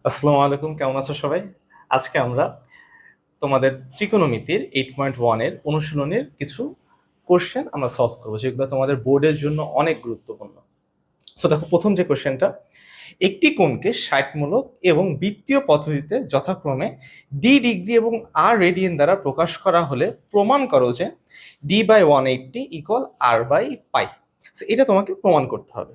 আসসালামু আলাইকুম, কেমন আছো সবাই? আজকে আমরা তোমাদের ত্রিকোণমিতির 8.1 এর অনুশীলনের কিছু কোশ্চেন আমরা সলভ করবো, যেগুলো তোমাদের বোর্ডের জন্য অনেক গুরুত্বপূর্ণ। সো দেখো, প্রথম যে কোশ্চেনটা, একটি কোণকে 60 মূলক এবং বৃত্তীয় পদ্ধতিতে যথাক্রমে ডি ডিগ্রি এবং আর রেডিয়ান দ্বারা প্রকাশ করা হলে প্রমাণ করো যে d/180 ইকুয়াল r/পাই। এটা তোমাকে প্রমাণ করতে হবে।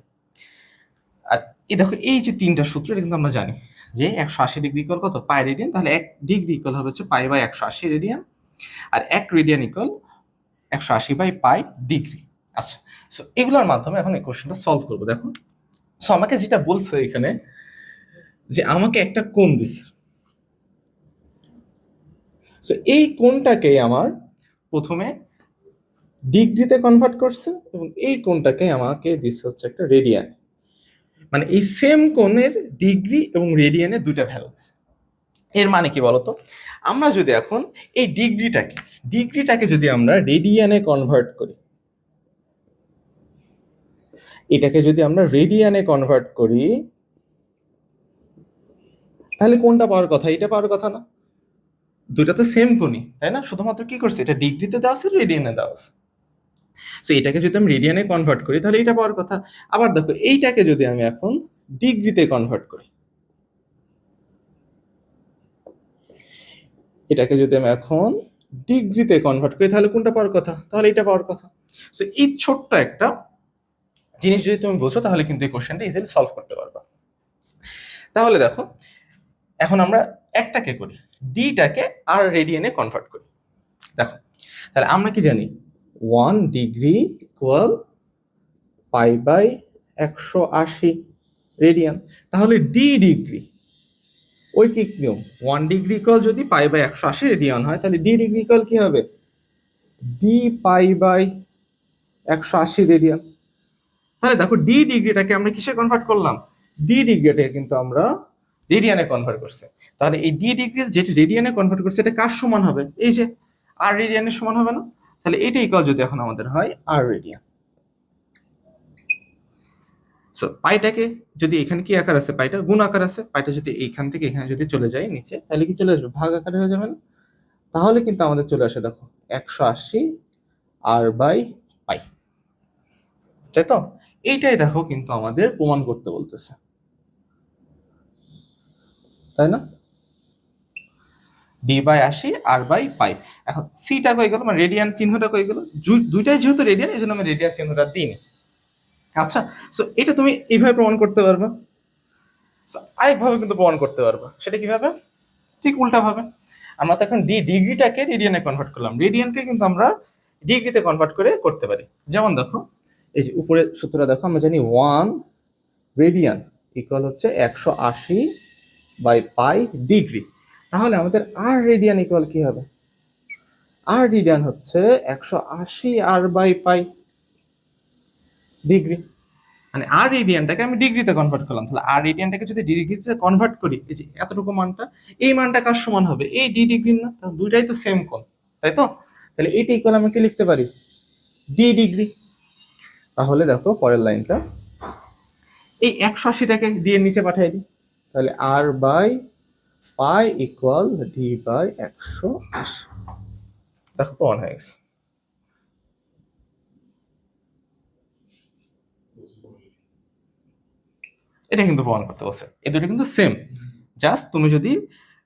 আর এই দেখো, এই যে তিনটা সূত্র, এটা কিন্তু আমরা জানি যে 180 ডিগ্রি ইকুয়াল কত, পাই রেডিয়ান। তাহলে 1 ডিগ্রি ইকুয়াল হবে হচ্ছে পাই বাই 180 রেডিয়ান, আর 1 রেডিয়ান ইকুয়াল 180/পাই ডিগ্রি। আচ্ছা, সো এগুলোর মাধ্যমে এখন এই কোশ্চেনটা সলভ করবো। দেখো, সো আমাকে যেটা বলছে এখানে, যে আমাকে একটা কোণ দিছে। সো এই কোণটাকে আমার প্রথমে ডিগ্রিতে কনভার্ট করছে, এবং এই কোণটাকে আমাকে দিচ্ছে হচ্ছে একটা রেডিয়ান। মানে এই সেম কোণের ডিগ্রি এবং রেডিয়ানে দুইটা ভ্যালু আছে। এর মানে কি বলতো, আমরা যদি এখন এই ডিগ্রিটাকে যদি আমরা রেডিয়ানে কনভার্ট করি, এটাকে যদি আমরা রেডিয়ানে কনভার্ট করি, তাহলে কোনটা পাওয়ার কথা? এটা পাওয়ার কথা না? দুইটা তো সেম কোণই, তাই না? শুধুমাত্র কি করছে, এটা ডিগ্রিতে দেওয়া আছে, রেডিয়ানে দেওয়া আছে। সো এটাকে যদি আমি রেডিয়ানে কনভার্ট করি, তাহলে এটা পাওয়ার কথা। আবার দেখো, এইটাকে যদি আমি এখন ডিগ্রিতে কনভার্ট করি, এটাকে যদি আমি এখন ডিগ্রিতে কনভার্ট করি, তাহলে কোনটা পাওয়ার কথা? তাহলে এটা পাওয়ার কথা। সো এই ছোট্ট একটা জিনিস যদি তুমি বোঝো, তাহলে কিন্তু এই কোশ্চেনটা ইজিলি সলভ করতে পারবা। তাহলে দেখো, এখন আমরা একটাকে করি, ডিটাকে আর রেডিয়ানে কনভার্ট করি। দেখো, তাহলে আমরা কি জানি, 1 degree equal pi by 180 radian. তাহলে ডি ডিগ্রি, ঐকিক নিয়ম, 1 ডিগ্রি ইকুয়াল যদি পাই বাই 180 রেডিয়ান হয়, তাহলে ডি ডিগ্রি ইকুয়াল কি হবে? D pi by 180 radian. তাহলে দেখো, ডি ডিগ্রিটাকে আমরা কিসে কনভার্ট করলাম? ডি ডিগ্রিটাকে কিন্তু আমরা রেডিয়ানে কনভার্ট করছে। তাহলে এই ডি ডিগ্রির যেটি রেডিয়ানে কনভার্ট করছে, এটা কার সমান হবে? এই যে আর রেডিয়ানের সমান হবে না? তাহলে এটা ইকুয়াল যদি এখন আমাদের হয় আর রেডিয়ান। সো পাইটাকে যদি এখানে কি আকার আছে, পাইটা গুণ আকার আছে, পাইটা যদি এইখান থেকে এখানে যদি চলে যায় নিচে, তাহলে কি চলে আসবে? ভাগ আকারে হয়ে যাবে না? তাহলে কিন্তু আমাদের চলে আসে, দেখো, 180 আর বাই পাই, তাই তো? এইটাই দেখো কিন্তু আমাদের প্রমাণ করতে বলতেছে, তাই না? d/80 r/পাই। এখন সিটা কই গেল, মানে রেডিয়ান চিহ্নটা কই গেল? দুইটাই যেহেতু রেডিয়ান, এই জন্য আমি রেডিয়ান চিহ্নটা দিইনি। আচ্ছা, সো এটা তুমি এইভাবে প্রমাণ করতে পারবা। আরেকভাবে কিন্তু প্রমাণ করতে পারবা। সেটা কিভাবে? ঠিক উল্টা ভাবে। আমরা তো এখন ডিগ্রিটাকে রেডিয়ানে কনভার্ট করলাম, রেডিয়ানকে কিন্তু আমরা ডিগ্রিতে কনভার্ট করে করতে পারি। যেমন দেখো, এই যে উপরে সূত্রটা দেখো, আমরা জানি 1 রেডিয়ান ইকুয়াল হচ্ছে 180/পাই ডিগ্রি। তাহলে আমাদের আর রেডিয়ান ইকুয়াল কি হবে? আর রেডিয়ান হচ্ছে 180 r/পাই ডিগ্রি। মানে আর রেডিয়ানটাকে আমি ডিগ্রিতে কনভার্ট করলাম। তাহলে আর রেডিয়ানটাকে যদি ডিগ্রিতে কনভার্ট করি, এই যে এতটুকু মানটা, এই মানটা কার সমান হবে? এই ডি ডিগ্রির না? তাহলে দুইটাই তো সেম কোণ, তাই তো? তাহলে এইটা ইকুয়াল আমি কি লিখতে পারি? D degree. তাহলে দেখো পরের লাইনটা, এই 180টাকে ডি এর নিচে পাঠিয়ে দিই, তাহলে আর বাই পাই ইকুয়াল d/180। দেখো, প্রমাণ হয়ে গেছে। এটা কিন্তু প্রমাণ করতে বলছে, এই দুটো কিন্তু সেম। জাস্ট তুমি যদি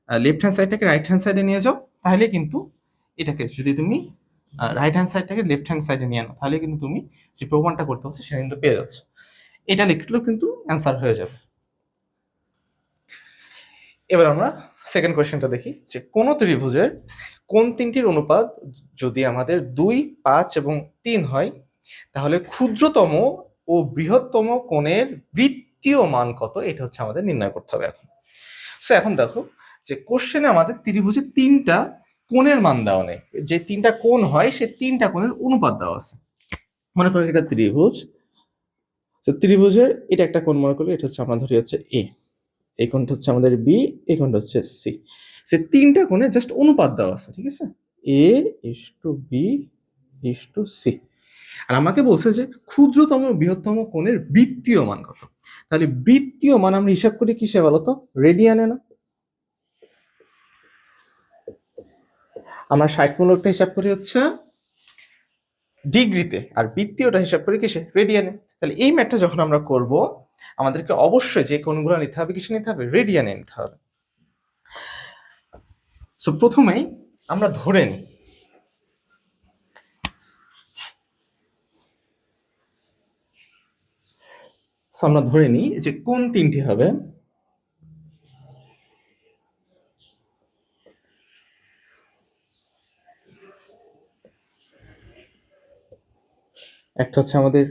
লেফট হ্যান্ড সাইডটাকে রাইট হ্যান্ড সাইডে নিয়ে যাও, তাহলে কিন্তু এটাকে যদি তুমি রাইট হ্যান্ড সাইডটাকে লেফট হ্যান্ড সাইডে নিয়ে আনো, তাহলে কিন্তু তুমি যে প্রমাণটা করতে হচ্ছে সেটা কিন্তু পেয়ে যাচ্ছ। এটা লিখলেও কিন্তু অ্যান্সার হয়ে যাবে। এবার আমরা সেকেন্ড কোয়েশ্চেনটা দেখি, যে কোন ত্রিভুজের কোন তিনটির অনুপাত যদি আমাদের 2, 5 এবং 3 হয়, তাহলে ক্ষুদ্রতম ও বৃহত্তম কোণের বৃত্তীয় মান কত? এটা হচ্ছে আমাদের নির্ণয় করতে হবে এখন। সো এখন দেখো, যে কোশ্চেনে আমাদের ত্রিভুজের 3টা কোণের মান দেওয়া নেই, যে 3টা কোণ হয় সে 3টা কোণের অনুপাত দেওয়া আছে। মনে করি এটা ত্রিভুজ, তো ত্রিভুজের এটা একটা কোণ মনে করি, এটা হচ্ছে আমরা ধরি হচ্ছে এ, এই কোণটা হচ্ছে আমাদের বি, এই কোণটা হচ্ছে সি। সে 3টা কোণে জাস্ট অনুপাত দেওয়া আছে, ঠিক আছে? A is to B is to C. আর আমাকে বলছে যে ক্ষুদ্রতম বৃহত্তম কোণের বৃত্তীয় মান কত। তাহলে বৃত্তীয় মান আমরা হিসাব করি কিসে বলতো? রেডিয়ানে না? আমরা 60 হিসাব করি হচ্ছে ডিগ্রিতে, আর বৃত্তীয়টা হিসাব করি কিসে? রেডিয়ানে। তাহলে এই ম্যাথটা যখন আমরা করব আমাদেরকে অবশ্যই যে কোণগুলো নিতে হবে কিসে নিতে হবে? রেডিয়ানে নিতে হবে। সো প্রথমেই আমরা ধরে নিই যে কোণ তিনটি হবে। একটা হচ্ছে আমাদের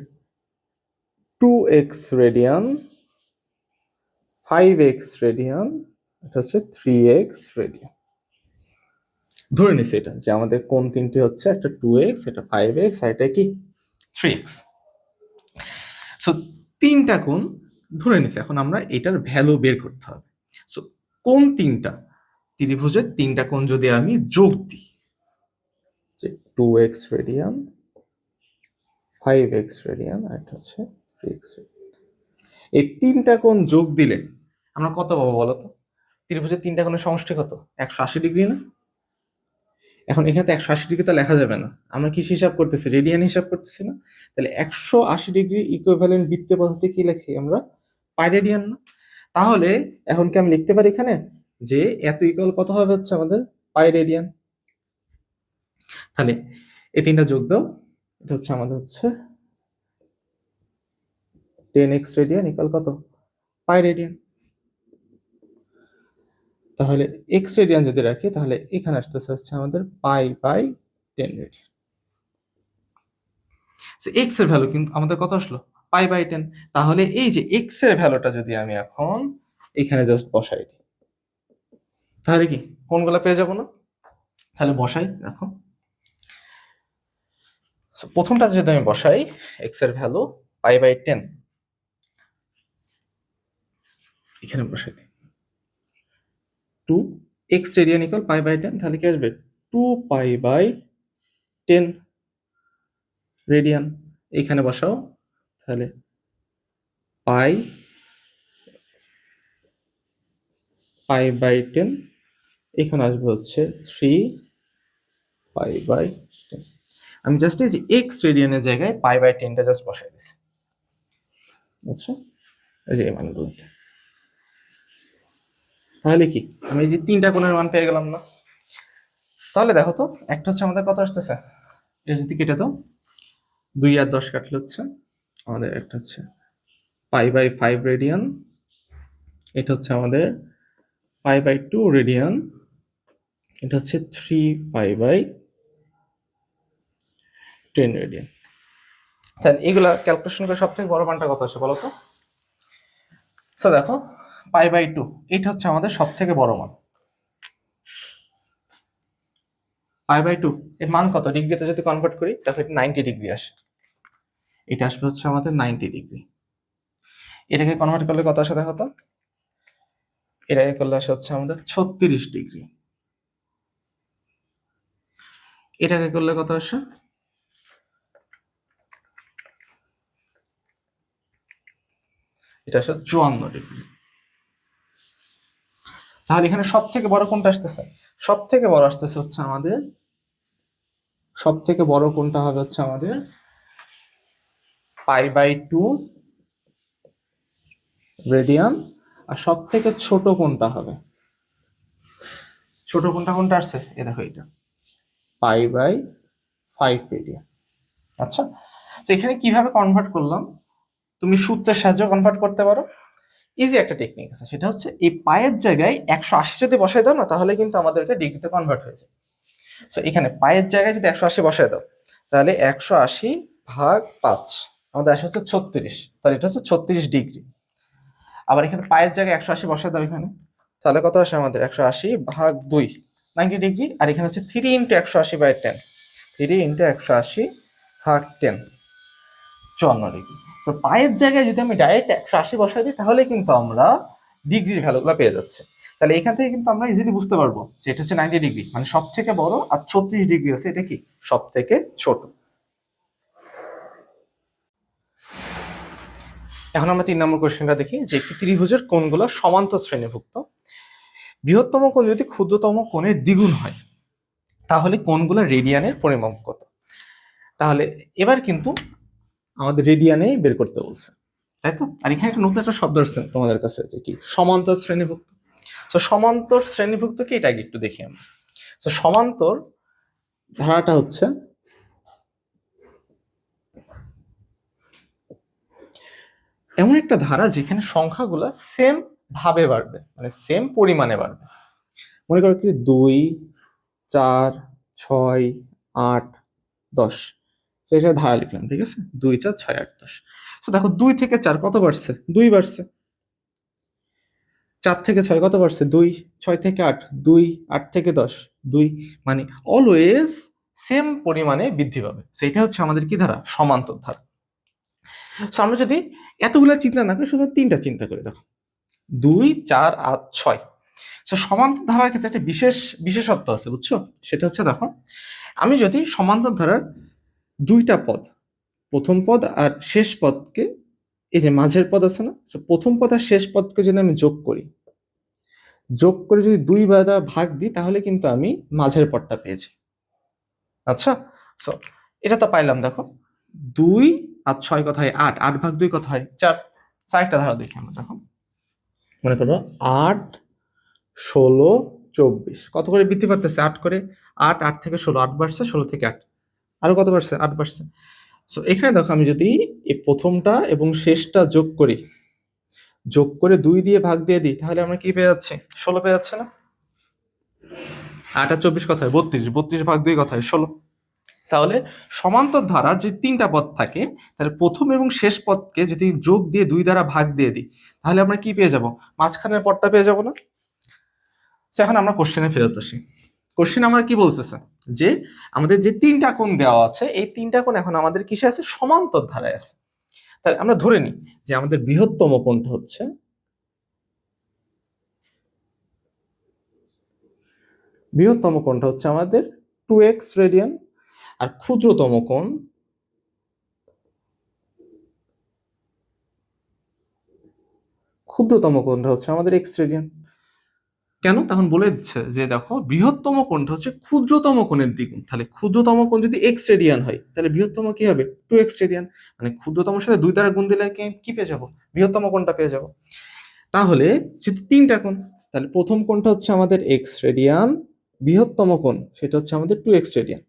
2x রেডিয়ান, 5x রেডিয়ান, এটা হচ্ছে 3x রেডিয়ান। ধরে নিছি এটা যে আমাদের কোণ তিনটি হচ্ছে একটা 2x, এটা 5x, আর এটা কি 3x। সো তিনটা কোণ ধরে নিছি, এখন আমরা এটার ভ্যালু বের করতে হবে। সো কোণ তিনটা ত্রিভুজের তিনটা কোণ যদি আমি যোগ দিই, যে 2x রেডিয়ান, 5x রেডিয়ান, আর এটা হচ্ছে 3x রেডিয়ান, এই তিনটা কোণ যোগ দিলে আমরা কত পাবো বলতো? ত্রিভুজের তিনটা কোণের সমষ্টি কত? 180 ডিগ্রি না? এখন এখানে 180 ডিগ্রি তো লেখা যাবে না, আমরা কি হিসাব করতেছি? রেডিয়ান হিসাব করতেছি না? তাহলে 180 ডিগ্রি ইকুইভ্যালেন্ট বৃত্তীয় পদ্ধতি কি লিখি আমরা? পাই রেডিয়ান না? তাহলে এখন কি আমি লিখতে পারি এখানে যে এত ইকুয়াল কত হবে হচ্ছে আমাদের পাই রেডিয়ান? তাহলে এই তিনটা যোগ দাও, এটা হচ্ছে আমাদের হচ্ছে 10x রেডিয়ান ইকুয়াল কত? Pi radian. তাহলে x রেডিয়ান যদি রাখি তাহলে এখানে আসতেছে হচ্ছে আমাদের পাই বাই 10 রেডিয়ান। x এর ভ্যালু কিন্তু আমাদের কত আসলো? Pi by 10। তাহলে এই যে x এর ভ্যালুটা যদি আমি এখন এখানে জাস্ট বসাই দিই, তাহলে কি কোনগুলো পেয়ে যাব না? তাহলে বসাই দেখো। প্রথমটা যদি আমি বসাই, x এর ভ্যালু পাই বাই 10, এখানে বসাই দিই 2x radian equal pi by 10, তাহলে কি আসবে? 2 পাই বাই 10 রেডিয়ান। এখানে বসাও, তাহলে পাই বাই 10, এখানে আসবে হচ্ছে 3 পাই বাই 10। আমি জাস্ট এই যে এক্স রেডিয়ানের জায়গায় পাই বাই 10টা জাস্ট বসাই দিছি। আচ্ছা, এই যে এই মানগুলোতে, তাহলে কি আমি এই যে তিনটা কোণের মান পেয়ে গেলাম না? তাহলে দেখো তো, একটা হচ্ছে আমাদের কত আসতেছে, এটা যদি কেটে দাও, 2 আর 10 কাটলে হচ্ছে আমাদের একটা হচ্ছে পাই বাই 5 রেডিয়ান, এটা হচ্ছে আমাদের পাই বাই 2 রেডিয়ান, এটা হচ্ছে 3 পাই বাই 10 রেডিয়ান। তাহলে এগুলা ক্যালকুলেশন করে সব থেকে বড় মানটা কত আসে বলো তো? সো দেখো, পাই বাই 2 এটা হচ্ছে আমাদের সব থেকে বড় মান। পাই বাই 2 এর মান কত? ডিগ্রিতে যদি কনভার্ট করি তাহলে এটা 90 ডিগ্রি আসে। এটা আসবে হচ্ছে আমাদের 90 ডিগ্রি। এটাকে কনভার্ট করলে কত আসে দেখো তো? এটাকে করলে আসে হচ্ছে আমাদের 36 ডিগ্রি। এটাকে করলে কত আসে? এটা আসে 54 ডিগ্রি। তাহলে এখানে সব থেকে বড় কোনটা আসতেছে? সব থেকে বড় আসতেছে হচ্ছে আমাদের, সব থেকে বড় কোনটা হবে হচ্ছে আমাদের পাই বাই 2 রেডিয়ান, আর সব থেকে ছোট কোনটা হবে? ছোট কোনটা কোনটা আসছে? এ দেখো, এটা পাই বাই 5 রেডিয়ান। আচ্ছা, তো এখানে কিভাবে কনভার্ট করলাম? তুমি সূত্রের সাহায্যে কনভার্ট করতে পারো। ইজি একটা টেকনিক আছে, সেটা হচ্ছে এই পায়ের জায়গায় 180 যদি বসাই দাও না, তাহলে কিন্তু আমাদের এটা ডিগ্রিতে কনভার্ট হয়ে যায়। সো এখানে পায়ের জায়গায় যদি 180 বসাই দাও, তাহলে 180 ভাগ 5 আমাদের আসে হচ্ছে 36, তাহলে এটা হচ্ছে 36 ডিগ্রি। আবার এখানে পায়ের জায়গায় 180 বসাই দাও এখানে, তাহলে কত আসে আমাদের? 180 ভাগ 2 90 ডিগ্রি। আর এখানে হচ্ছে 3 ইন্টু 180 বাই 10, 3 ইন্টু 180 ভাগ 10, 54 ডিগ্রি। সো পায়ের জায়গায় যদি আমি ডাইরেক্ট 180 বসাই দিই, তাহলে কিন্তু আমরা ডিগ্রির ভ্যালুগুলো পেয়ে যাচ্ছে। তাহলে এখান থেকে কিন্তু আমরা ইজিলি বুঝতে পারবো যে এটা হচ্ছে 90 ডিগ্রি, মানে সব থেকে বড়, আর 36 ডিগ্রি আছে এটা কি সব থেকে ছোট। এখন আমরা 3 নম্বর কোশ্চেনটা দেখি যে একটি ত্রিভুজের কোণগুলো সমান্তর শ্রেণীভুক্ত। বৃহত্তম কোণ যদি ক্ষুদ্রতম কোণের দ্বিগুণ হয় তাহলে কোণগুলো রেডিয়ানের পরিমাপ কত? তাহলে এবার কিন্তু আমাদের রেডিয়ানে বের করতে বলছে, তাই তো? আর এখানে একটা নতুন একটা শব্দ আসছে তোমাদের কাছে যে কি সমান্তর শ্রেণীভুক্ত। তো সমান্তর শ্রেণীভুক্ত কি এটা আগে একটু দেখি আমরা। তো সমান্তর ধারাটা হচ্ছে এমন একটা ধারা যেখানে সংখ্যাগুলো সেম ভাবে বাড়বে, মানে সেম পরিমাণে বাড়বে। মনে করো কি 2, 4, 6, 8, 10, সেটা ধারা লিখলাম, ঠিক আছে? 2, 4, 6, 8, 10। তো দেখো 2 থেকে 4 কত বাড়ছে? 2 বাড়ছে। 4 থেকে 6 কত বাড়ছে? 2। 6 থেকে 8 2। 8 থেকে 10 2। মানে অলওয়েজ সেম পরিমাণে বৃদ্ধি পাবে। সেটা হচ্ছে আমাদের কি ধারা? সমান্তর ধারা। সো আমরা যদি এতগুলা চিন্তা না করি, শুধু 3টা চিন্তা করে দেখো, 2, 4, 8, 6। সো সমান্তর ধারার ক্ষেত্রে একটা বিশেষত্ব আছে, বুঝছো? সেটা হচ্ছে দেখো, আমি যদি সমান্তর ধারার 2টা পদ, প্রথম পদ আর শেষ পদকে, এই যে মাঝের পদ আছে না, প্রথম পদ আর শেষ পদকে যদি আমি যোগ করে যদি 2 দ্বারা ভাগ দিই তাহলে কিন্তু আমি মাঝের পদটা পেয়েছি। আচ্ছা, সো এটা তো পাইলাম। দেখো 2 আর 6 কত হয়? 8। 8 ভাগ 2 কত হয়? 4। চারটা ধারা দেখি আমরা। দেখো মনে করো 8, 16, 24 কত করে বৃদ্ধি পাচ্ছে? 8 করে। 8, 8 থেকে 16, 8 বাড়ছে, 16 থেকে 8 আরো কত বাড়ছে? 8 বাড়ছে। সো এখানে দেখো আমি যদি এই প্রথমটা এবং শেষটা যোগ করে 2 দিয়ে ভাগ দিয়ে দিই তাহলে আমরা কি পেয়ে যাচ্ছি? 16 পেয়ে যাচ্ছে না? 8 আর 24 কত হয়? 32। 32 ভাগ 2 কত হয়? 16। তাহলে সমান্তর ধারার যে 3টা পদ থাকে, তাহলে প্রথম এবং শেষ পদকে যদি যোগ দিয়ে 2 দ্বারা ভাগ দিয়ে দিই তাহলে আমরা কি পেয়ে যাব? মাঝখানের পদটা পেয়ে যাব না? এখন আমরা কোশ্চেনে ফেরত আসি। কোশ্চেন আমার কি বলতেছে যে আমাদের যে 3টা কোণ দেওয়া আছে, এই 3টা কোণ এখন আমাদের কিসে আছে? সমান্তর ধারায় আছে। তাহলে আমরা ধরে নিই যে আমাদের বৃহত্তম কোণটা হচ্ছে আমাদের 2x রেডিয়ান, আর ক্ষুদ্রতম কোণটা হচ্ছে আমাদের x রেডিয়ান। কেন? তখন বলে দিচ্ছে যে দেখো বৃহত্তম কোণটা হচ্ছে ক্ষুদ্রতম কোণের দ্বিগুণ। তাহলে ক্ষুদ্রতম কোণ যদি x রেডিয়ান হয় তাহলে বৃহত্তম কি হবে? 2x radian. মানে ক্ষুদ্রতমের সাথে 2 দ্বারা গুণ দিলে কি পেয়ে যাব? বৃহত্তম কোণটা পেয়ে যাব। তাহলে যেহেতু 3টা কোণ, তাহলে প্রথম কোণটা হচ্ছে আমাদের x রেডিয়ান, বৃহত্তম কোণ সেটা হচ্ছে আমাদের 2x রেডিয়ান।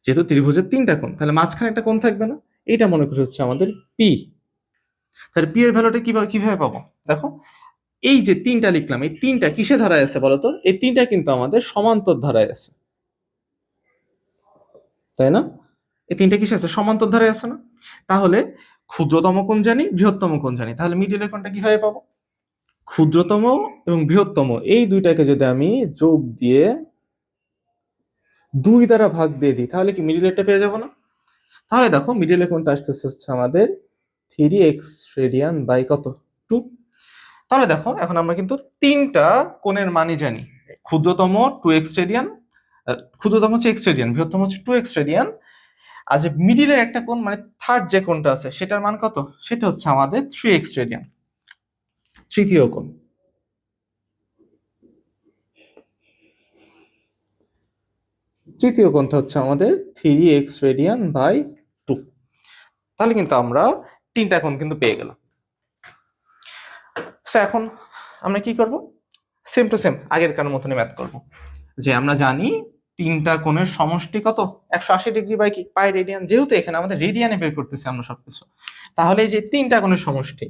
যেহেতু ত্রিভুজের 3টা কোণ, তাহলে মাঝখানে একটা কোণ থাকবে না? এটা মনে করি হচ্ছে আমাদের p। তাহলে p এর ভ্যালুটা কিভাবে পাবো? দেখো এই যে 3টা লিখলাম, এই 3টা কিসে ধারায় আছে বলতো? এই 3টা কিন্তু আমাদের সমান্তর ধারায় আছে, তাই না? এই 3টা কিসে আছে? সমান্তর ধারায় আছে না? তাহলে ক্ষুদ্রতম কোণ জানি, বৃহত্তম কোণ জানি, তাহলে মিডিলের কোণটা কিভাবে পাবো? ক্ষুদ্রতম এবং বৃহত্তম এই দুইটাকে যদি আমি যোগ দিয়ে 2 দ্বারা ভাগ দিয়ে দিই তাহলে কি মিডিলেরটা পেয়ে যাবো না? তাহলে দেখো মিডিলের কোণটা আসতেছে হচ্ছে আমাদের 3x রেডিয়ান বাই কত? 2। তাহলে দেখো এখন আমরা কিন্তু 3টা কোণের মানই জানি। ক্ষুদ্রতম 2x রেডিয়ান, ক্ষুদ্রতম হচ্ছে x রেডিয়ান, বৃহত্তম হচ্ছে 2x রেডিয়ান। আর যে মিডিলের একটা কোণ মানে থার্ড যে কোণটা আছে সেটার মান কত? সেটা হচ্ছে আমাদের 3x রেডিয়ান, তৃতীয় কোণ। তৃতীয় কোণটা হচ্ছে আমাদের 3x রেডিয়ান বাই 2। তাহলে কিন্তু আমরা 3টা কোণ কিন্তু পেয়ে গেলাম। এখন আমরা কি করব? সেম টু সেম আগের কার মতনই ম্যাথ করব। যে আমরা জানি 3টা কোণের সমষ্টি কত? 180 ডিগ্রি বাই কি? পাই রেডিয়ান। যেহেতু এখানে আমাদের রেডিয়ানে বের করতেছি আমরা সবকিছু, তাহলে এই যে 3টা কোণের সমষ্টি,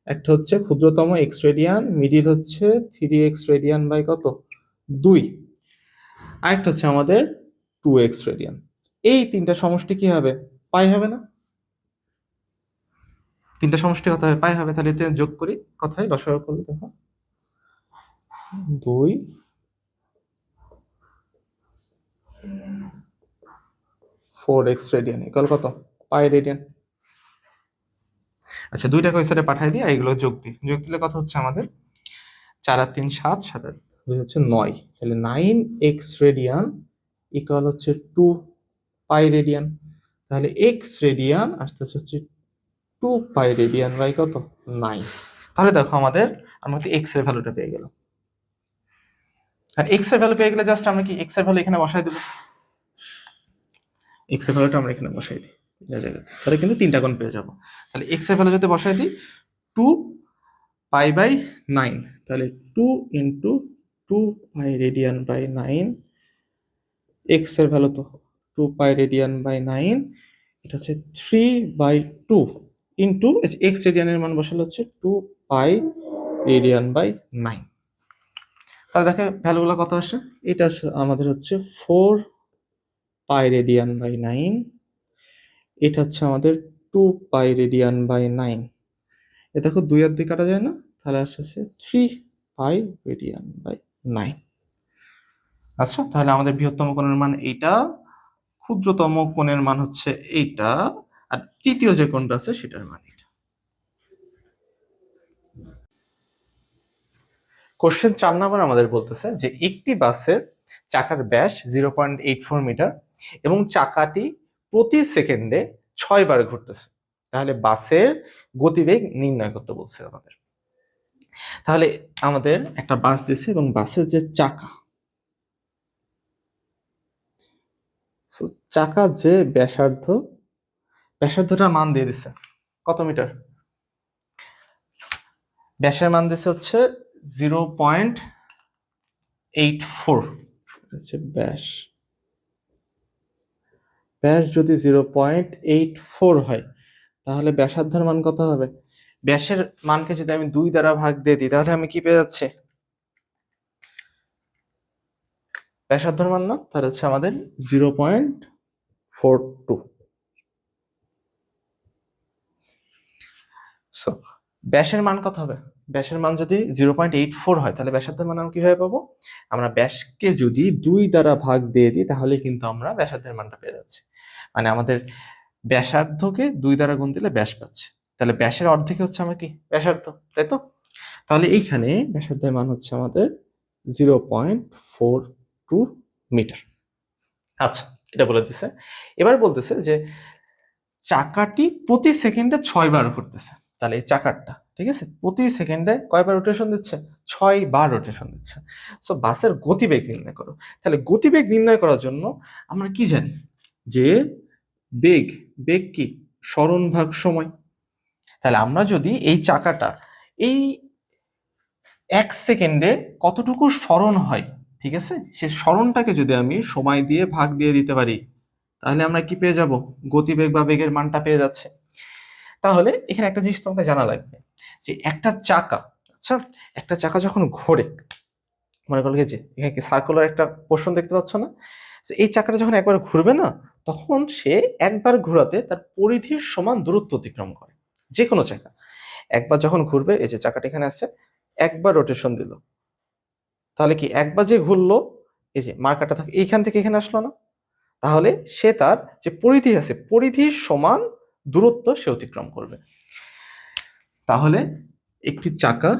একটা হচ্ছে ক্ষুদ্রতম x রেডিয়ান, মিডিল হচ্ছে 3x রেডিয়ান বাই কত? 2, আরেকটা হচ্ছে আমাদের 2x রেডিয়ান। এই 3টা সমষ্টি কি হবে? পাই হবে না? 3টা সমষ্টি কত হবে? পাই হবে। তাহলে এতে যোগ করি, কত হয়? লসাগু করলে দেখো 2, 4x রেডিয়ান ইকুয়াল কত? Pi radian. আচ্ছা, 2টাকে ওই সাইডে পাঠিয়ে দিই, এগুলো যোগ দিলে কত হচ্ছে আমাদের? 4 আর 3 7, 7 আর 2 হচ্ছে 9। তাহলে 9x রেডিয়ান ইকুয়াল হচ্ছে 2 পাই রেডিয়ান। তাহলে x রেডিয়ান আসতে হচ্ছে 2 পাই রেডিয়ান বাই কত 9। তাহলে দেখো আমরা এক্স এর ভ্যালুটা পেয়ে গেলাম। আর এক্স এর ভ্যালু পেয়ে গেলে জাস্ট আমরা কি এক্স এর ভ্যালু এখানে বসাই দেবো, এক্স এর ভ্যালুটা আমরা এখানে বসাই দিই জায়গাতে, তাহলে কিন্তু 3টা কোণ পেয়ে যাবো। তাহলে এক্স এর ভ্যালু যদি বসাই দিই 2 পাই/9, তাহলে 2 into 2 pi radian by 9, x এর ভ্যালু তো 2 পাই রেডিয়ান বাই 9, এটা হচ্ছে 3/2 ইন্টু এক্স রেডিয়ানের মান বসালে হচ্ছে 2 পাই রেডিয়ান বাই 9। তাহলে দেখে ভ্যালুগুলো কত আসে, এটা আমাদের হচ্ছে 4 পাই রেডিয়ান বাই 9, এটা হচ্ছে আমাদের 2 পাই রেডিয়ান বাই 9। এ দেখো 2 আর 2 কাটা যায় না, তাহলে আসছে 3 পাই রেডিয়ান বাই 9। আচ্ছা, তাহলে আমাদের বৃহত্তম কোণের মান এইটা, ক্ষুদ্রতম কোণের মান হচ্ছে এইটা, আর তৃতীয় যে কোণটা আছে সেটার মান এটা। কোশ্চেন 4 নাম্বার আমাদের বলতেছে যে একটি বাসের চাকার ব্যাস 0.84 মিটার এবং চাকাটি প্রতি সেকেন্ডে 6 বার ঘুরতেছে, তাহলে বাসের গতিবেগ নির্ণয় করতে বলছে আমাদের। তাহলে আমাদের একটা বাস দিছে এবং বাসের যে চাকা যে ব্যাসার্ধটা মান দিয়ে দিছে কত মিটার, ব্যাসের মান দিছে হচ্ছে 0.84 হচ্ছে ব্যাস। ব্যাস যদি 0.84 হয় তাহলে ব্যাসার্ধের মান কত হবে, ব্যাসের মানকে যদি আমি 2 দ্বারা ভাগ দিয়ে দিই তাহলে আমি কি পেয়ে যাচ্ছি, ব্যাসার্ধের মান না, তাহলে হচ্ছে আমাদের 0.42। সো ব্যাসের মান কত হবে, ব্যাসের মান যদি 0.84 হয় তাহলে ব্যাসার্ধের মান আমরা কিভাবে পাবো, আমরা ব্যাসকে যদি 2 দ্বারা ভাগ দিয়ে দিই তাহলে কিন্তু আমরা ব্যাসার্ধের মানটা পেয়ে যাচ্ছি। মানে আমাদের ব্যাসার্ধকে 2 দ্বারা গুণ দিলে ব্যাস পাচ্ছে, তাহলে ব্যাসের অর্ধেক হচ্ছে আমার কি ব্যাসার্ধ, তাই তো। তাহলে এইখানে ব্যাসার্ধের মান হচ্ছে আমাদের 0.42 মিটার। আচ্ছা, এটা বলে দিছে। এবার বলতেছে যে চাকাটি প্রতি সেকেন্ডে 6 বার ঘুরতেছে, তাহলে এই চাকারটা ঠিক আছে প্রতি সেকেন্ডে কয়বার রোটেশন দিচ্ছে, 6 বার রোটেশন দিচ্ছে। সো বাসের গতিবেগ নির্ণয় করো। তাহলে গতিবেগ নির্ণয় করার জন্য আমরা কি জানি যে বেগ কি সরণ ভাগ সময়। তাহলে আমরা যদি এই চাকাটা এই 1 সেকেন্ডে কতটুকু সরণ হয়, ঠিক আছে, সে সরণটাকে যদি আমি সময় দিয়ে ভাগ দিয়ে দিতে পারি তাহলে আমরা কি পেয়ে যাব, গতিবেগ বা বেগের মানটা পেয়ে যাচ্ছে। তাহলে এখানে একটা জিনিস তোমাকে জানা লাগবে যে একটা চাকা যখন ঘোরে, মনে করলে যে এখানে কি সার্কুলার একটা পোর্শন দেখতে পাচ্ছ না, এই চাকাটা যখন একবার ঘুরবে না তখন সে একবার ঘোরাতে তার পরিধির সমান দূরত্ব অতিক্রম করে। যে কোনো চাকা একবার যখন ঘুরবে, এই যে চাকাটা এখানে আছে, একবার রোটেশন দিল, তাহলে কি একবার যে ঘুরলো, এই যে মার্কারটা থাকে এইখান থেকে এখানে আসলো না, তাহলে সে তার যে পরিধি আছে পরিধির সমান দূরত্ব সে অতিক্রম করবে। তাহলে একটি চাকা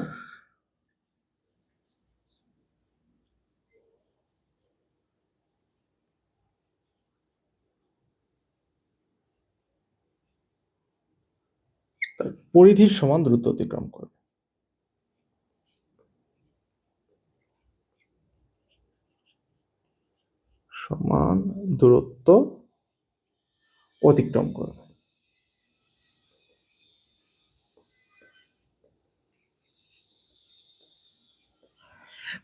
তার পরিধির সমান দূরত্ব অতিক্রম করবে। সমান দূরত্ব অতিক্রম করবে।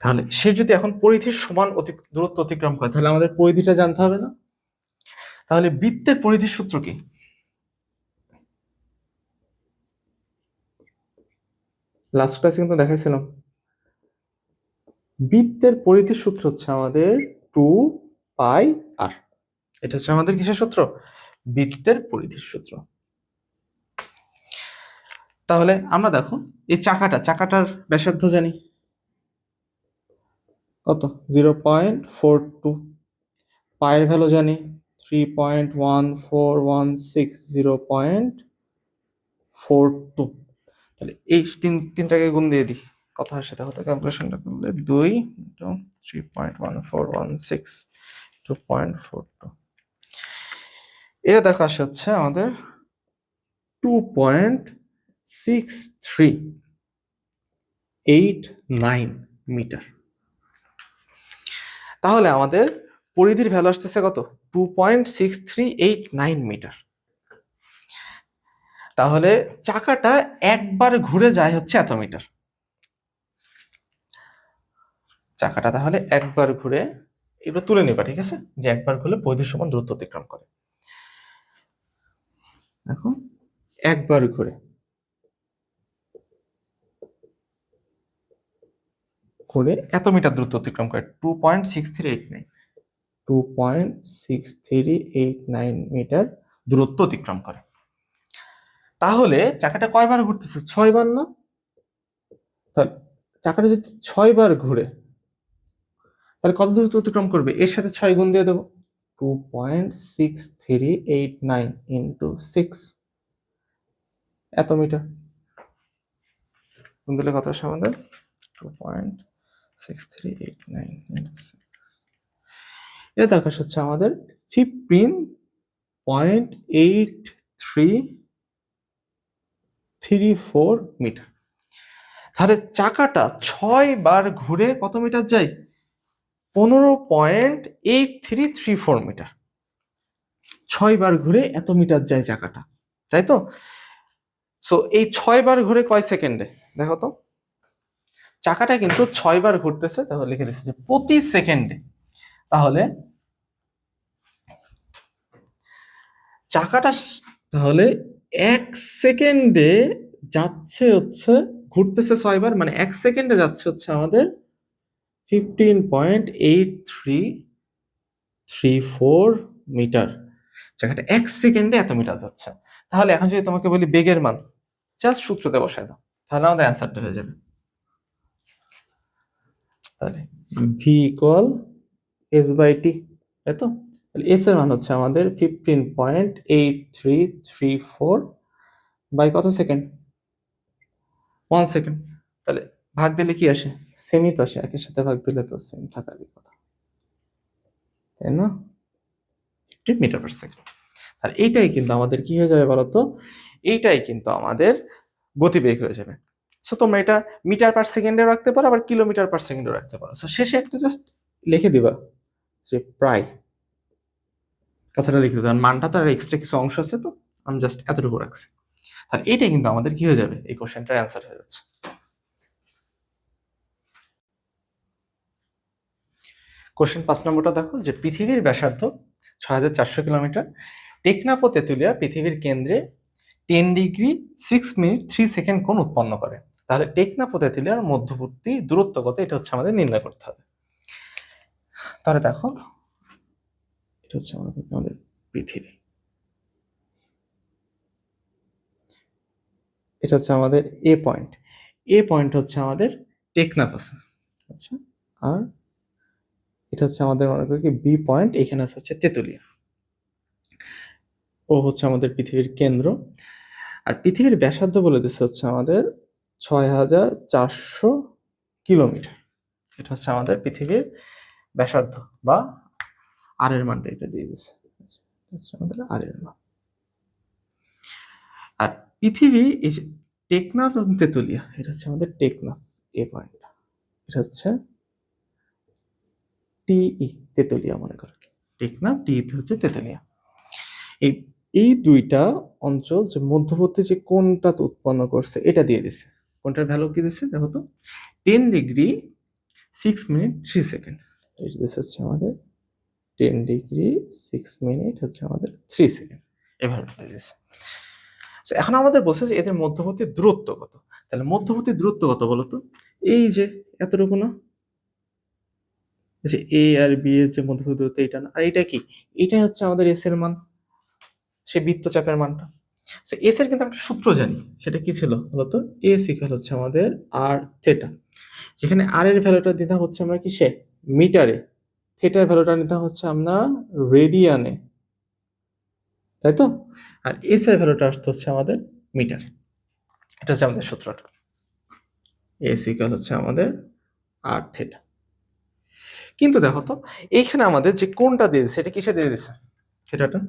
তাহলে সে যদি এখন পরিধির সমান দূরত্ব অতিক্রম করে তাহলে আমাদের পরিধিটা জানতে হবে না। তাহলে বৃত্তের পরিধির সূত্র কি, লাস্ট ক্লাসে কিন্তু দেখাইছিলাম, বৃত্তের পরিধির সূত্র হচ্ছে আমাদের 2πr। এটা হচ্ছে আমাদের কিসের সূত্র, বৃত্তের পরিধির সূত্র। তাহলে আমরা দেখো এই চাকাটার ব্যাসার্ধ জানি কত, 0.42, পায়ের ভ্যালু জানি 3.1416, 0.42। তাহলে এই তিনটাকে গুণ দিয়ে দিই কত আসে, দেখো তো ক্যালকুলেশনটা করলে 2 3.1416 2.42, এটা দেখা আসে হচ্ছে আমাদের 2.6389 মিটার। তাহলে আমাদের পরিধির ভ্যালু আসতেছে কত? 2.6389 মিটার। তাহলে চাকাটা একবার ঘুরে যায় হচ্ছে এত মিটার। চাকাটা তাহলে একবার ঘুরে, এগুলো তুলে নেবা, ঠিক আছে, যে একবার ঘুরে পরিধির সমান দূরত্ব অতিক্রম করে। এখন একবার ঘুরে এত মিটার দূরত্ব অতিক্রম করে, 2.6389 মিটার দূরত্ব অতিক্রম করে। তাহলে চাকাটা কয়বার ঘুরতেছে? 6 বার না? তাহলে চাকাটা যদি 6 বার ঘুরে তাহলে কত দূরত্ব অতিক্রম করবে? এর সাথে 6 গুণ দিয়ে দেবো, 2.6389 ইন্টু 6 এত মিটার। গুণ দিলে কত আসে আমাদের? 2.6389 ইন্টু 6, এটা আকাশ হচ্ছে আমাদের 15.8334 মিটার। তাহলে চাকাটা 6 বার ঘুরে কত মিটার যায়? 15.8334 মিটার। 6 বার ঘুরে এত মিটার যায় চাকাটা, তাই তো? সো এই 6 বার ঘুরে কয় সেকেন্ডে? দেখো তো, চাকাটা কিন্তু 6 বার ঘুরতেছে, তাহলে লিখে দিচ্ছে যে প্রতি সেকেন্ডে। তাহলে চাকাটা তাহলে 1 সেকেন্ডে যাচ্ছে হচ্ছে, ঘুরতেছে 6 বার, মানে 1 সেকেন্ডে যাচ্ছে হচ্ছে আমাদের 15.8334 মিটার। চাকাটা 1 সেকেন্ডে এত মিটার যাচ্ছে। তাহলে এখন যদি তোমাকে বলি বেগের মান, জাস্ট সূত্রতে বসায় দাও, তাহলে আমাদের অ্যান্সারটা হয়ে যাবে। তাহলে V equal S by T, তাই তো? তাহলে এস এর মান হচ্ছে আমাদের 15.8334 বাই কত সেকেন্ড? 1 সেকেন্ড। তাহলে ভাগ দিলে কি আসে? সেমই তো আসে, একের সাথে ভাগ দিলে তো সেম থাকারই কথা, তাই না? 50 মিটার পার সেকেন্ড। আর এইটাই কিন্তু আমাদের কি হয়ে যাবে বলতো? এইটাই কিন্তু আমাদের গতিবেগ হয়ে যাবে। সো তোমরা এটা মিটার পার সেকেন্ডে রাখতে পারো, আবার কিলোমিটার পার সেকেন্ডে রাখতে পারো। সো শেষে একটা জাস্ট লিখে দিবা যে প্রায়, কথাটা লিখে দিতে, মানটা তো আর এক্সট্রা কিছু অংশ আছে, তো আমি জাস্ট এতটুকু রাখছি। আর এইটাই কিন্তু আমাদের কি হয়ে যাবে? এই কোশ্চেনটার অ্যান্সার হয়ে যাচ্ছে। কোশ্চেন 5 নম্বরটা দেখো, যে পৃথিবীর ব্যাসার্ধ 6400 কিলোমিটার, টেকনাফ ও তেঁতুলিয়া পৃথিবীর কেন্দ্রে 10 ডিগ্রি 6 মিনিট 3 সেকেন্ড কোণ উৎপন্ন করে। তাহলে টেকনাফ ও তেঁতুলিয়ার মধ্যবর্তী দূরত্ব কত? এটা হচ্ছে আমাদের নির্ণয় করতে হবে। তাহলে দেখো, এটা হচ্ছে আমাদের পৃথিবী, এটা হচ্ছে আমাদের এ পয়েন্ট। এ পয়েন্ট হচ্ছে আমাদের টেকনাফ আছে, আচ্ছা, আর এটা হচ্ছে আমাদের মনে করি কি বি পয়েন্ট, এখানে আছে হচ্ছে তেঁতুলিয়া। ও হচ্ছে আমাদের পৃথিবীর কেন্দ্র। আর পৃথিবীর ব্যাসার্ধ বলে দিচ্ছে হচ্ছে আমাদের 6400 কিলোমিটার। এটা হচ্ছে আমাদের পৃথিবীর ব্যাসার্ধ, বা আর এর মানটা এটা দিয়ে দিচ্ছে, হচ্ছে আমাদের আর এর মান। আর পৃথিবী, এই যে টেকনাফ এবং তেঁতুলিয়া, এটা হচ্ছে আমাদের টেকনাফ এ পয়েন্ট, এটা হচ্ছে টিই তেঁতুলিয়া, মনে করো টেকনাফ, টিইতে হচ্ছে তেঁতুলিয়া। এই এই দুইটা অঞ্চল যে মধ্যবর্তী যে কোণটা উৎপন্ন করছে এটা দিয়ে দিছে। কোণটার ভ্যালু কি দিচ্ছে দেখো তো, 10 ডিগ্রি 6 মিনিট 3 সেকেন্ড। এটা হচ্ছে আমাদের 10 ডিগ্রি 6 মিনিট হচ্ছে আমাদের 3 সেকেন্ড, এভাবে দিচ্ছে। এখন আমাদের বলছে যে এদের মধ্যবর্তী দূরত্ব কত। তাহলে মধ্যবর্তী দূরত্ব কত বলতো? এই যে এতটুকু না, যে এ আর বি এর যে মধ্যবর্তী দূরত্ব এটা না, আর এটা কি? এটাই হচ্ছে আমাদের এস এর মান, সে বৃত্তচাপের মানটা। এস এর কিন্তু একটা সূত্র জানি, সেটা কি ছিল বলতো? এস ইকুয়াল হচ্ছে আমাদের আর থেটা, যেখানে আর এর ভ্যালুটা দিতে হচ্ছে আমরা কি সে মিটারে, থেটার ভ্যালুটা নিতে হচ্ছে আমরা রেডিয়ানে, তাই তো? আর এস এর ভ্যালুটা আসতে হচ্ছে আমাদের মিটার। এটা হচ্ছে আমাদের সূত্রটা, এস ইকুয়াল হচ্ছে আমাদের আর থেটা। কিন্তু দেখো তো, এইখানে আমাদের যে কোণটা দিয়ে দিচ্ছে, এটা কিসে দিয়ে দিচ্ছে? থেটাটা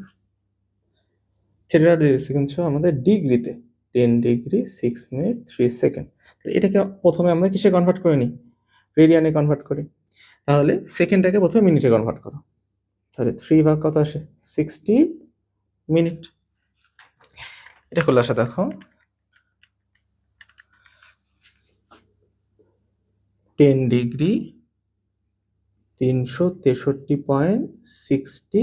থিটা সেকেন্ড ছিল আমাদের ডিগ্রিতে, 10 ডিগ্রি 6 মিনিট 3 সেকেন্ড। এটাকে প্রথমে আমরা কিসে কনভার্ট করে নিই, রেডিয়ানে কনভার্ট করি। তাহলে সেকেন্ডটাকে প্রথমে মিনিটে কনভার্ট করো, তাহলে 3 ভাগ কত আসে, 60 মিনিট। এটা করলে আসা দেখো 10 ডিগ্রি 363.60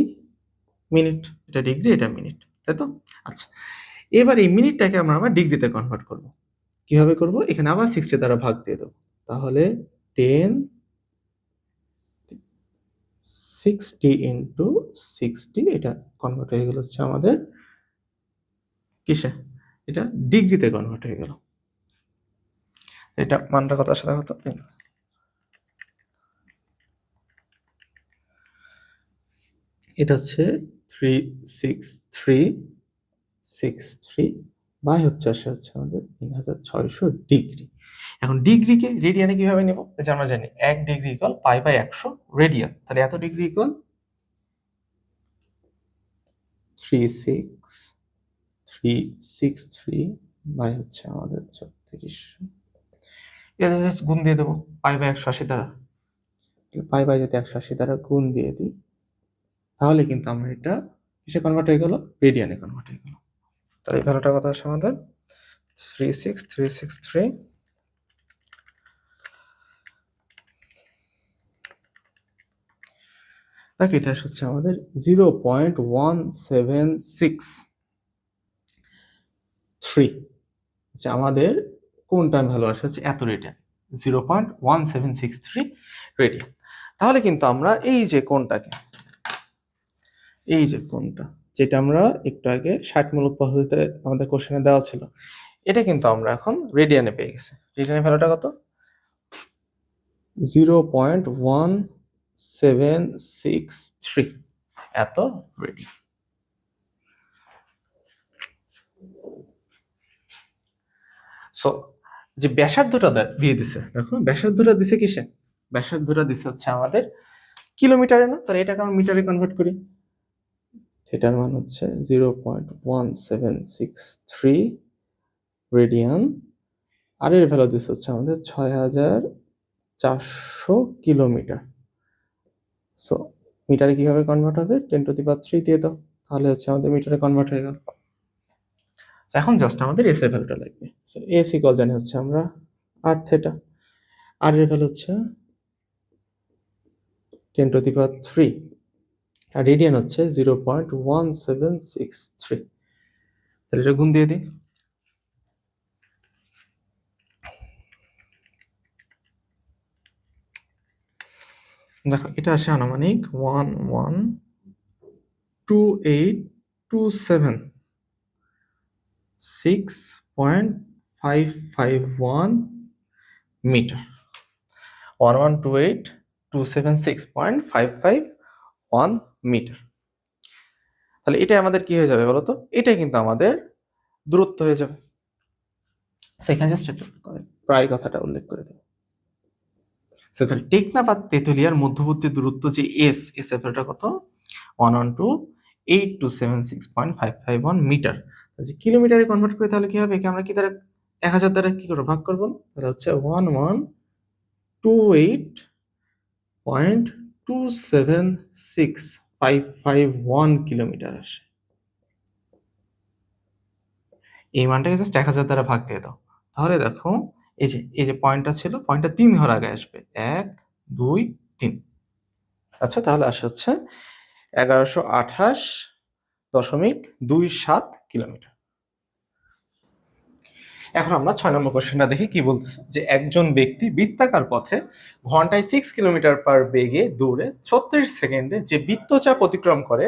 মিনিট, এটা ডিগ্রি এটা মিনিট, তাই তো? আচ্ছা, এবার এই মিনিটটাকে আমরা আবার ডিগ্রিতে কনভার্ট করব। কিভাবে করব, এখানে আবার 60 দ্বারা ভাগ দিয়ে দেবো, তাহলে 10 60 ইন্টু 60, এটা কনভার্ট হয়ে গেল হচ্ছে আমাদের কিসে, এটা ডিগ্রিতে কনভার্ট হয়ে গেল। এটা মানটা কত আসে দেখো তো, এটা হচ্ছে 36363 বাই হচ্ছে আমাদের 3600 ডিগ্রি। এখন ডিগ্রিকে রেডিয়ানে কিভাবে নেব, যে আমরা জানি 1 degree equal pi by 100 radian, তাহলে এত ডিগ্রি ইকুয়াল 36363 বাই হচ্ছে আমাদের 3600, এটা জাস্ট গুণ দিয়ে দেবো পাই বাই 180 দ্বারা। পাই বাই যদি 180 দ্বারা গুণ দিয়ে দিই, তাহলে কিন্তু আমরা এটা কিসে কনভার্ট হয়ে গেল, রেডিয়ানে কনভার্ট হয়ে গেল। তাহলে এই ভ্যালুটা কত আসে আমাদের 36363। দেখো এটা হচ্ছে আমাদের 0.1763, আচ্ছা আমাদের কোন টাইম ভ্যালু আসে হচ্ছে এত রেডিয়ান, 0.1763 রেডিয়ান। তাহলে কিন্তু আমরা এই যে কোণটাকে, এই যে কোণটা যেটা আমরা একটু আগে 60মূলক পদ্ধতিতে আমাদের কোশ্চেনে দেওয়া ছিল, এটা কিন্তু আমরা এখন রেডিয়ানে পেয়ে গেছি। রেডিয়ানের ভ্যালুটা কত, 0.1763, এত রেডিয়ান। সো যে ব্যাসার্ধটা দিয়ে দিছে, দেখো ব্যাসার্ধটা দিছে কিসে, ব্যাসার্ধটা দিছে হচ্ছে আমাদের কিলোমিটারে না, তাহলে এটাকে আমরা মিটারে কনভার্ট করি। থিটার মান হচ্ছে 0.1763 রেডিয়ান, আর এর ভ্যালু দিচ্ছে হচ্ছে আমাদের 6400 কিলোমিটার। সো মিটারে কিভাবে কনভার্ট হবে, 10⁻³ দিয়ে দাও, তাহলে হচ্ছে আমাদের মিটারে কনভার্ট হয়ে গেল। এখন জাস্ট আমাদের এস এর ভ্যালুটা লাগবে। সো এস ইকুয়াল জানি হচ্ছে আমরা আর থিটা, আর এর ভ্যালু হচ্ছে 10⁻³, আর রেডিয়ান হচ্ছে 0.1763, তাহলে এটা গুণ দিয়ে দিই। দেখো এটা আসে আনুমানিক 112827.6.551 মিটার, 112827.6.551 মিটার। তাহলে এটা আমাদের কি হয়ে যাবে বলতো, এটাই কিন্তু আমাদের দূরত্ব হয়ে যাবে। সেখানে জাস্ট প্রায় কথাটা উল্লেখ করে দেবো। তাহলে টেকনাফ আর তেতুলিয়ার মধ্যবর্তী দূরত্ব যে এস এর ভ্যালুটা কত, 1128276.551 মিটার। কিলোমিটারে কনভার্ট করে তাহলে কি হবে, একে আমরা কি দ্বারা 1000 দ্বারা কি করবো, ভাগ করবো, তাহলে হচ্ছে 1128.276551 কিলোমিটার আসে। এই মানটাকে জাস্ট 1000 দ্বারা ভাগ দিয়ে দাও, তাহলে দেখো এই যে পয়েন্টটা ছিল, পয়েন্টটা 3 ঘর আগে আসবে, 1 2 3। আচ্ছা তাহলে আসে হচ্ছে 1128.27 কিলোমিটার। এখন আমরা 6 নম্বর কোশ্চেনটা দেখি কি বলতেছে, যে একজন ব্যক্তি বৃত্তাকার পথে ঘন্টায় 6 কিলোমিটার পার বেগে দৌড়ে 36 সেকেন্ডে যে বৃত্তচাপ অতিক্রম করে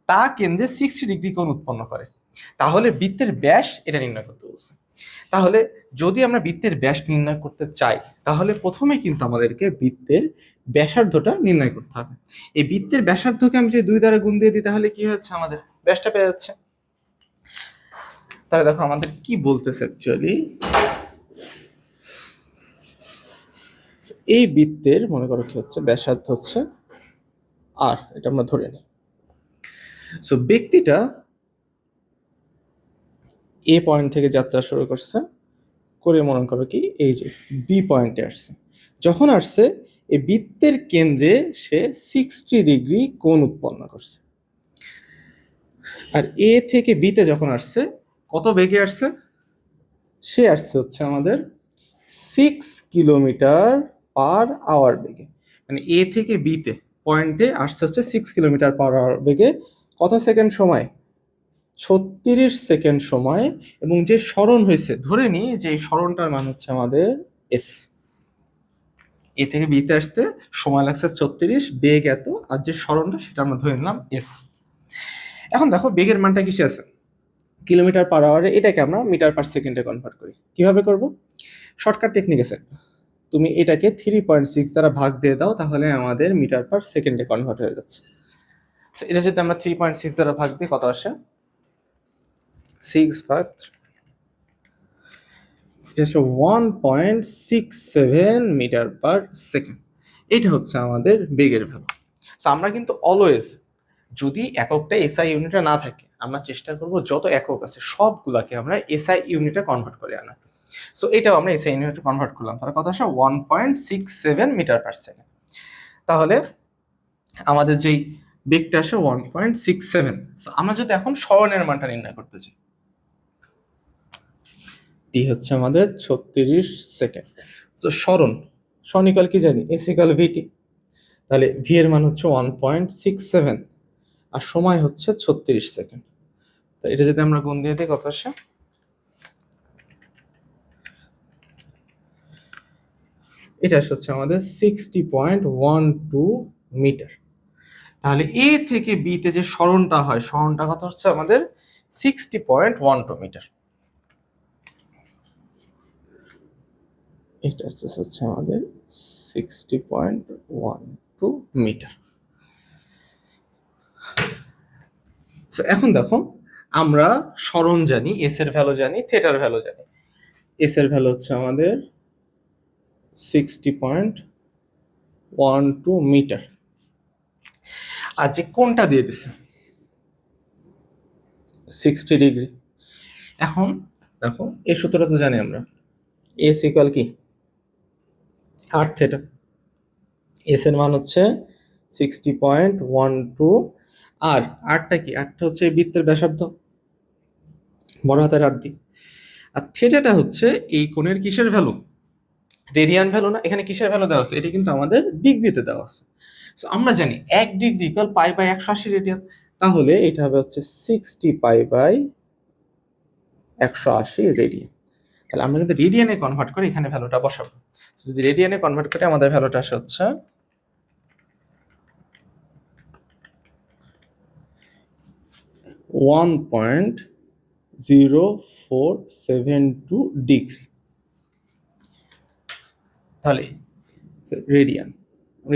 তা কেন্দ্রে 60 ডিগ্রি কোণ উৎপন্ন করে, তাহলে বৃত্তের ব্যাস এটা নির্ণয় করতে বলছে। তাহলে যদি আমরা বৃত্তের ব্যাস নির্ণয় করতে চাই, তাহলে প্রথমে কিন্তু আমাদেরকে বৃত্তের ব্যাসার্ধটা নির্ণয় করতে হবে। এই বৃত্তের ব্যাসার্ধকে আমি যদি 2 দ্বারা গুণ দিয়ে দিই, তাহলে কি হচ্ছে, আমাদের ব্যাসটা পেয়ে যাচ্ছে। তাহলে দেখো আমাদের কি বলতেছে অ্যাকচুয়ালি, এই বৃত্তের মনে করো কি হচ্ছে, ব্যাসার্ধ হচ্ছে আর, এটা আমরা ধরে নিই। সো ব্যক্তিটা এ পয়েন্ট থেকে যাত্রা শুরু করছে, করে মনে করো কি এই যে বি পয়েন্টে আসছে। যখন আসছে এই বৃত্তের কেন্দ্রে সে 60 ডিগ্রি কোণ উৎপন্ন করছে। আর এ থেকে বিতে যখন আসছে কত বেগে আসছে? সে আসছে হচ্ছে আমাদের 6 কিলোমিটার/আওয়ার বেগে। মানে এ থেকে বিতে পয়েন্টে আসছে হচ্ছে 6 কিলোমিটার/আওয়ার বেগে। কত সেকেন্ড সময়? 36 সেকেন্ড সময়। এবং যে সরণ হয়েছে, ধরে নিই যে এই সরণটার মান হচ্ছে আমাদের এস। এ থেকে বিতে আসতে সময় লাগছে 36, বেগ এত, আর যে সরণটা সেটা আমরা ধরে নিলাম এস। এখন দেখো বেগের মানটা কিসে আছে? কিলোমিটার/আওয়ারে। এটাকে আমরা মিটার/সেকেন্ডে কনভার্ট করি। কিভাবে করব? শর্টকাট টেকনিক আছে। তুমি এটাকে 3.6 দ্বারা ভাগ দিয়ে দাও, তাহলে আমাদের মিটার/সেকেন্ডে কনভার্ট হয়ে যাচ্ছে। এটা যদি আমরা 3.6 দ্বারা ভাগ দিই কত আসে? 6 ভাগ 1.67 মিটার/সেকেন্ড। এটা হচ্ছে আমাদের বেগের ভ্যালু। আমরা কিন্তু অলওয়েজ, যদি এককটা এসআই ইউনিটে না থাকে, আমরা চেষ্টা করব যত একক আছে সবগুলাকে আমরা এসআই ইউনিটে কনভার্ট করে আনা। সো এটাও আমরা এসআই ইউনিটে কনভার্ট করলাম, তাহলে কত আসে? 1.67 মিটার/সেকেন্ড। তাহলে আমাদের যেই বেগটা আসে 1.67। সো আমরা যদি এখন সরণের মানটা নির্ণয় করতে চাই, টি হচ্ছে আমাদের 36 সেকেন্ড। তো সরণ ইকুয়াল কি জানি? এস ইকুয়াল ভিটি। তাহলে ভি এর মান হচ্ছে 1.67 আর সময় হচ্ছে 36 সেকেন্ড। তো এটা যদি আমরা গুণ দিয়ে দিই কত আসে? এটা হচ্ছে আমাদের 60.12 মিটার। তাহলে এ থেকে বি তে যে সরণটা হয়, সরণটা কত হচ্ছে আমাদের? 60.12 মিটার। এটা হচ্ছে আমাদের 60.12 মিটার। এখন দেখো আমরা সরণ জানি, এস এর ভ্যালু জানি, থিটার ভ্যালু জানি। এস এর ভ্যালু হচ্ছে আমাদের 60.12 মিটার। আর যে কোণটা দিয়ে দিছে 60 ডিগ্রি। এখন দেখো এই সূত্রটা তো জানি আমরা, এস ইকুয়াল কি? আর থিটা। এস এর মান হচ্ছে 60.12। আর আরটা কি? আরটা হচ্ছে এই বৃত্তের ব্যাসার্ধ, বড় হাতের আর দি। আর থিটাটা হচ্ছে এই কোণের কিসের ভ্যালু? রেডিয়ান ভ্যালু না? এখানে কিসের ভ্যালু দেওয়া আছে? এটা কিন্তু আমাদের ডিগ্রিতে দেওয়া আছে। সো আমরা জানি 1 ডিগ্রি ইকুয়াল পাই/180 রেডিয়ান। তাহলে এটা হবে হচ্ছে 60 পাই/180 রেডিয়ান। তাহলে আমরা কিন্তু রেডিয়ানে কনভার্ট করে এখানে ভ্যালুটা বসাবো। যদি রেডিয়ানে কনভার্ট করে আমাদের ভ্যালুটা আসে হচ্ছে 1.0472 ডিগ্রি। তাহলে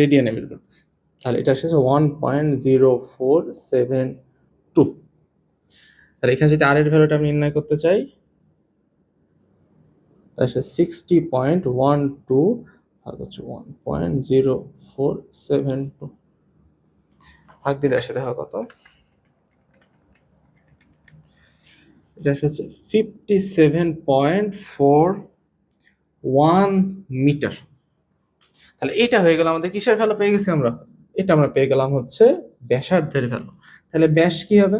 রেডিয়ানে বের করতেছে, তাহলে এটা আসছে 1.0472। তাহলে এখানে যদি আর এর ভ্যালুটা আমি নির্ণয় করতে চাই, তাহলে 60.12 ভাগ হচ্ছে 1.0472 ভাগ দিলে আসে দেখো কত? এটা হচ্ছে 57.41 মিটার। তাহলে এটা হয়ে গেল আমাদের কিসের ভ্যালু পেয়ে গেছি আমরা? এটা আমরা পেয়ে গেলাম হচ্ছে ব্যাসার্ধের ভ্যালু। তাহলে ব্যাস কি হবে?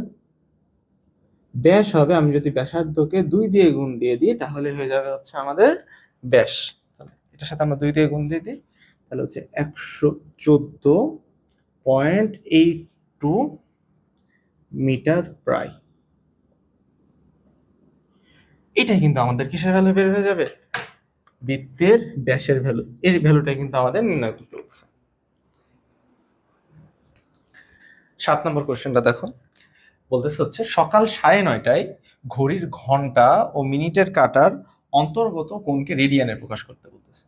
ব্যাস হবে, আমি যদি ব্যাসার্ধকে 2 দিয়ে গুণ দিয়ে দিই তাহলে হয়ে যাবে হচ্ছে আমাদের ব্যাস। তাহলে এটার সাথে আমরা 2 দিয়ে গুণ দিয়ে দিই, তাহলে হচ্ছে 114.82 মিটার প্রায়। এটা কিন্তু আমাদের কিসের ভ্যালু বের হয়ে যাবে? বৃত্তের ব্যাসের ভ্যালু। এর ভ্যালুটা কিন্তু আমাদের নির্ণয় করতে হচ্ছে। 7 নম্বর কোশ্চেনটা দেখো, বলতেছে হচ্ছে সকাল 9:30টায় ঘড়ির ঘন্টা ও মিনিটের কাঁটার অন্তর্গত কোণকে রেডিয়ানে প্রকাশ করতে বলতেছে।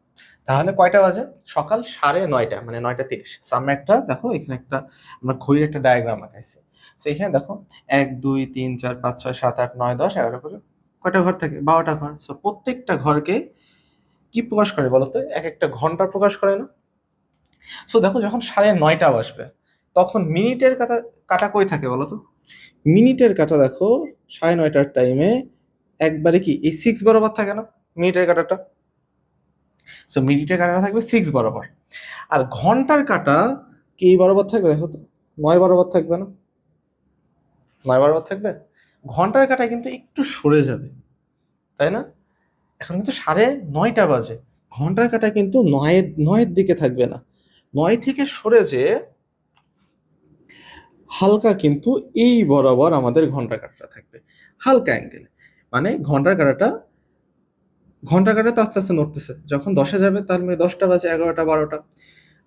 তাহলে কয়টা বাজে? সকাল 9:30, মানে 9:30। আমরা একটা দেখো এখানে একটা আমরা ঘড়ির একটা ডায়াগ্রাম আঁকাইছি। তো এখানে দেখো 1 2 3 4 5 6 7 8 9 10 11 করে কয়টা ঘর থাকে? 12টা ঘর। সো প্রত্যেকটা ঘরকে কি প্রকাশ করে বলতো? এক একটা ঘন্টা প্রকাশ করে না? সো দেখো যখন 9:30 বাজবে তখন মিনিটের কাটা কাটা কই থাকে বলতো? মিনিটের কাটা দেখো 9:30টার টাইমে একবারে কি এই 6 বরাবর থাকে না মিনিটের কাঁটাটা, সো মিনিটের কাঁটাটা থাকবে 6 বরাবর। আর ঘন্টার কাঁটা কি বরাবর থাকবে? দেখো তো 9 বরাবর থাকবে না? 9 বরাবর থাকবে। ঘন্টার কাঁটা কিন্তু একটু সরে যাবে, তাই না? এখন কিন্তু 9:30 বাজে, ঘন্টার কাঁটা কিন্তু 9-এর দিকে থাকবে না, 9 থেকে সরে যেয়ে হালকা কিন্তু এই বরাবর আমাদের ঘন্টার কাঁটাটা থাকবে, হালকা অ্যাঙ্গেলে। মানে ঘন্টার কাঁটা তো আস্তে আস্তে নড়তেছে, যখন 10-এ যাবে তার মানে 10টা বাজে, 11টা, 12টা।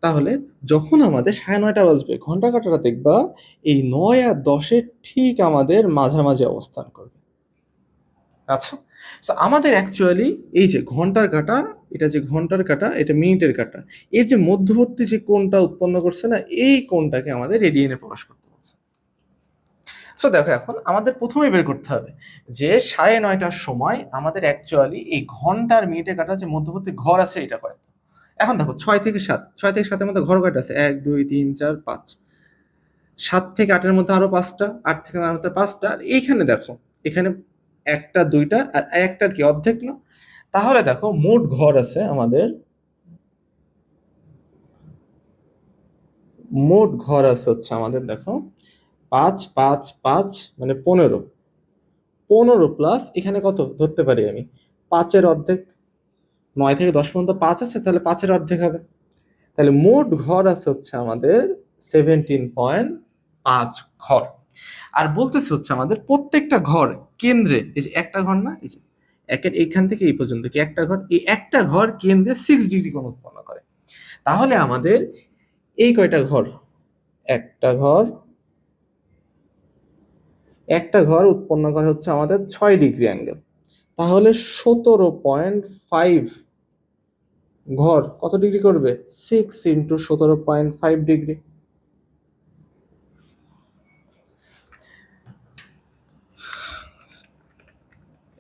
তাহলে যখন আমাদের 9:30 বাজবে, ঘন্টার কাঁটাটা দেখবা এই 9 আর 10-এর ঠিক আমাদের মাঝামাঝি অবস্থান করবে। আচ্ছা, সো আমাদের অ্যাকচুয়ালি এই যে ঘন্টার কাঁটা, এটা যে ঘন্টার কাঁটা, এটা মিনিটের কাঁটা, এর যে মধ্যবর্তী যে কোণটা উৎপন্ন করছে না, এই কোণটাকে আমাদের রেডিয়ানে প্রকাশ করতে বলছে। সো দেখো এখন আমাদের প্রথমে বের করতে হবে যে 9:30টার সময় আমাদের অ্যাকচুয়ালি এই ঘন্টার মিনিটের কাঁটা যে মধ্যবর্তী ঘর আছে এটা কয়। এখন দেখো 6 থেকে 7, 6 থেকে 7-এর মধ্যে ঘর কয়টা আছে? 1 2 3 4 5। 7 থেকে 8-এর মধ্যে আরো 5টা, 8 থেকে 9-এর মধ্যে 5টা। আর এইখানে দেখো, এখানে 1টা 2টা আর 1টার কি অর্ধেক না? তাহলে দেখো মোট ঘর আছে আমাদের, মোট ঘর আছে হচ্ছে আমাদের দেখো 5 5 5 মানে 15। 15 প্লাস এখানে কত ধরতে পারি আমি? 5-এর অর্ধেক। 9 থেকে 10 পর্যন্ত 5 আছে, তাহলে 5-এর অর্ধেক হবে। তাহলে মোট ঘর আছে হচ্ছে আমাদের 17.5 ঘর। আর বলতেছে হচ্ছে আমাদের প্রত্যেকটা ঘর কেন্দ্রে, এই যে একটা ঘর না, এই যে এইখান থেকে এই পর্যন্ত কি একটা ঘর, এই একটা ঘর কেন্দ্রে 6 ডিগ্রি কোণ উৎপন্ন করে। তাহলে আমাদের এই কয়টা ঘর, একটা ঘর উৎপন্ন করে হচ্ছে আমাদের 6 ডিগ্রি অ্যাঙ্গেল। তাহলে 17.5 ঘর কত ডিগ্রি করবে? 6 ইন্টু 17.5 ডিগ্রি।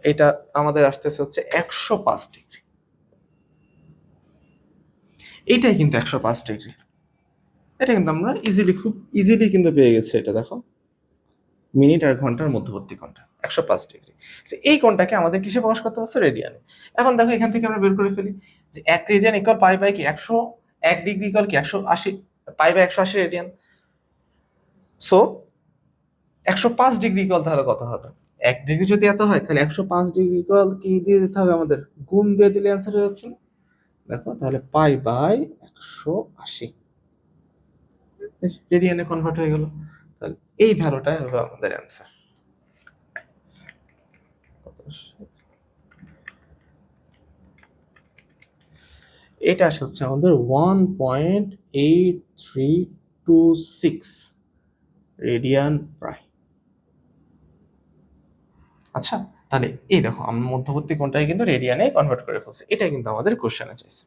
এটা আমাদের আসতেছে হচ্ছে 105 ডিগ্রি। এইটাই কিন্তু 105 ডিগ্রি। এটা কিন্তু আমরা খুব ইজিলি কিন্তু পেয়ে গেছি। এটা দেখো মিনিট আর ঘন্টার মধ্যবর্তী কোণটা 105 ডিগ্রি। এই কোণটাকে আমাদের কিসে প্রকাশ করতে হচ্ছে? রেডিয়ানে। এখন দেখো এখান থেকে আমরা বের করে ফেলি যে 1 রেডিয়ান ইকুয়াল পাই বাই কি 101 ডিগ্রি ইকুয়াল কি 180, pi by 180 radian. So 105 degree equal তাহলে কত হবে? 1 ডিগ্রি যদি এত হয় তাহলে 105 ডিগ্রি ইকুয়াল কি দিয়ে দিতে হবে আমাদের? গুণ দিয়ে দিলে অ্যান্সার হয়ে যাচ্ছে। দেখো তাহলে পাই বাই 180 রেডিয়ানে কনভার্ট হয়ে গেল। তাহলে এই ভ্যালুটাই হবে আমাদের অ্যান্সার। এটা হচ্ছে আমাদের 1.8326 রেডিয়ান প্রায়। আচ্ছা, তাহলে এই দেখো আমরা মধ্যবর্তী কোণটাকে কিন্তু রেডিয়ানে কনভার্ট করে ফেলছি, এটা কিন্তু আমাদের কোশ্চেনে চাইছে।